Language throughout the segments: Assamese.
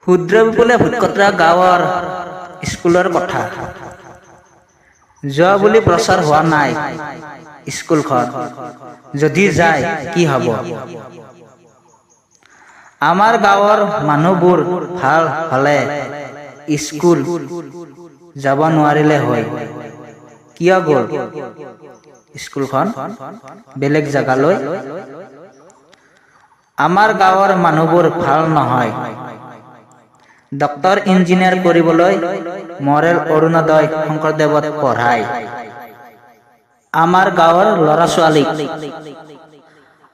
ক্ষুদ্ৰ বিপুলে ভূতকটৰা গাঁৱৰ স্কুলৰ কথা। যোৱা বুলি প্ৰচাৰ হোৱা নাই স্কুলখন, যদি যায় কি হ'ব? আমাৰ গাঁৱৰ মানুহবোৰ ভাল হ'লে স্কুল যাব নোৱাৰিলে হয়। কিয় গ'ল স্কুলখন বেলেগ জেগালৈ? আমাৰ গাঁৱৰ মানুহবোৰ ভাল নহয়। ডক্তৰ ইঞ্জিনিয়াৰ কৰিবলৈ মৰেল অৰুণোদয় শংকৰদেৱত পঢ়ায়। আমাৰ গাঁৱৰ ল'ৰা ছোৱালীক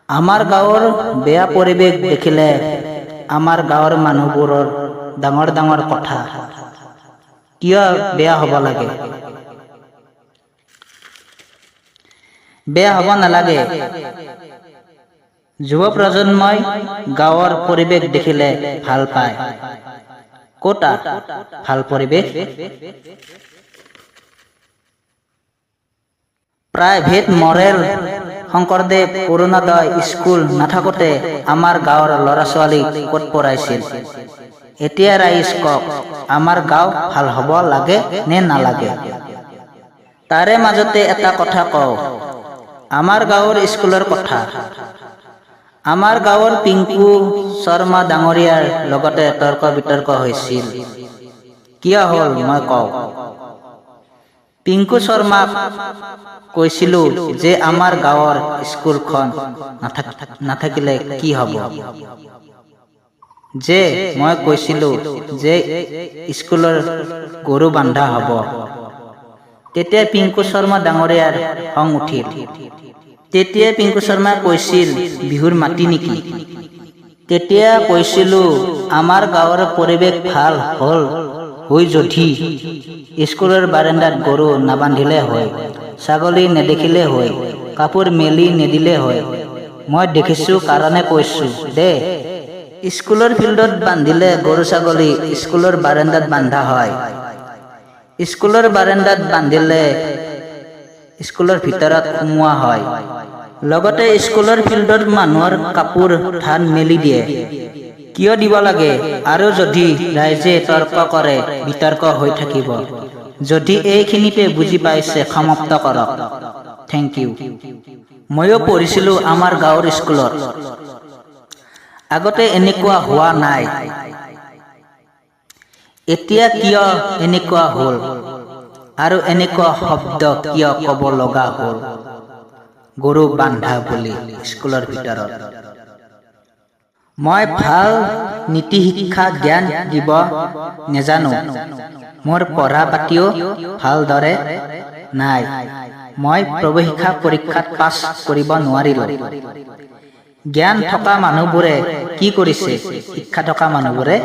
আমাৰ গাঁৱৰ বেয়া পৰিৱেশ দেখিলে আমাৰ গাঁৱৰ মানুহবোৰৰ ডাঙৰ ডাঙৰ কথা। কিয় বেয়া হ'ব লাগে? বেয়া হ'ব নালাগে। যুৱ প্ৰজন্মই গাঁৱৰ পৰিৱেশ দেখিলে ভাল পায়। ক'তা ভাল পৰিৱেশ? প্ৰাইভেট মৰেল শংকৰদেৱ অৰুণোদয় স্কুল নাথাকোতে আমাৰ গাঁৱৰ ল'ৰা ছোৱালীক ক'ত পঢ়াইছিল? এতিয়া ৰাইজ কওক, আমাৰ গাঁও ভাল হ'ব লাগে নে নালাগে? তাৰে মাজতে এটা কথা কওঁ, আমাৰ গাঁৱৰ স্কুলৰ কথা। আমাৰ গাঁৱৰ পিংকু শৰ্মা ডাঙৰীয়াৰ লগতে তৰ্ক বিতৰ্ক হৈছিল। কিয় হ'ল মই কওঁ। পিংকু শৰ্মাক কৈছিলো যে আমাৰ গাঁৱৰ স্কুলখন নাথাকিলে কি হ'ব? যে মই কৈছিলো যে স্কুলৰ গৰু বান্ধা হ'ব। তেতিয়া পিংকু শৰ্মা ডাঙৰীয়াৰ খং উঠিল। তেতিয়া পিংকু শৰ্মাই কৈছিল বিহুৰ মাটি নেকি? তেতিয়া কৈছিলো আমাৰ গাঁৱৰ পৰিৱেশ ভাল হ'ল হৈ যদি স্কুলৰ বাৰাণ্ডাত গৰু নাবান্ধিলে হয়, ছাগলী নেদেখিলে হয়, কাপোৰ মেলি নিদিলে হয়। মই দেখিছো কাৰণে কৈছো দে। স্কুলৰ ফিল্ডত বান্ধিলে গৰু ছাগলী স্কুলৰ বাৰাণ্ডাত বান্ধা হয়। স্কুলৰ বাৰাণ্ডাত বান্ধিলে স্কুলৰ ভিতৰত সোমোৱা হয়। লগতে স্কুলৰ ফিল্ডত মানুহৰ কাপোৰ ধান মেলি দিয়ে। কিয় দিব লাগে? আৰু যদি ৰাইজে তৰ্ক কৰে বিতৰ্ক হৈ থাকিব। যদি এইখিনিতে বুজি পাইছে সমাপ্ত কৰক। Thank you. ময়ো পঢ়িছিলো আমাৰ গাঁৱৰ স্কুলত। আগতে এনেকুৱা হোৱা নাই। এতিয়া কিয় এনেকুৱা হ'ল? আৰু এনেকুৱা শব্দ কিয় ক'ব লগা হ'ল? গৰু বান্ধা বুলি স্কুলৰ ভিতৰত। মই ভাল নীতি শিক্ষা জ্ঞান দিব নেজানো। মোৰ পঢ়া পাতিও ভালদৰে নাই। মই প্ৰৱেশিকা পৰীক্ষাত পাছ কৰিব নোৱাৰিলো। জ্ঞান থকা মানুহবোৰে কি কৰিছে? শিক্ষা থকা মানুহবোৰে